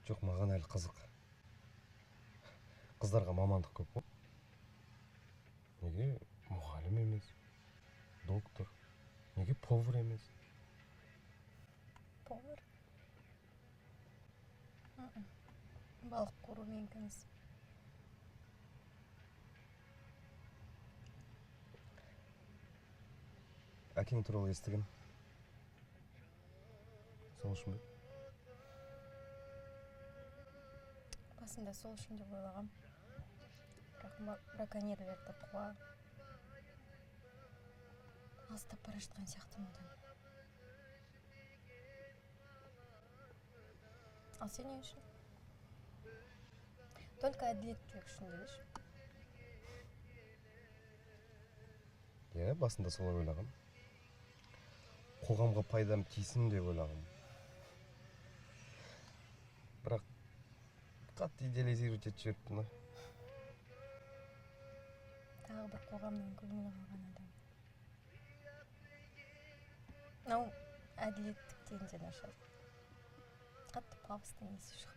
Жоқ, маған әлі қызық. Қыздарға мамандық көп қой. Неге мұғалім емес, доктор? Неге повар емес? Повар? Балық қору менікі емес. Әкең туралы естігем. Сол үшін бе? Басында сол үшін деп ойлағам. Бірақ браконьерлерді қуа. Алыстап бара жатқан сияқты одан. Ал сен не үшін? Только әділеттілік үшін дейші. Басында солай ойлағам. Қоғамға пайдам тисін деп ойлағам. Бірақ қатты идеализировать етіп жіберіппін. Тағы бір қоғамнан көңілі қалған адам. Мынау әділеттік дегенде нашар. Қатты пафостан есі шығып.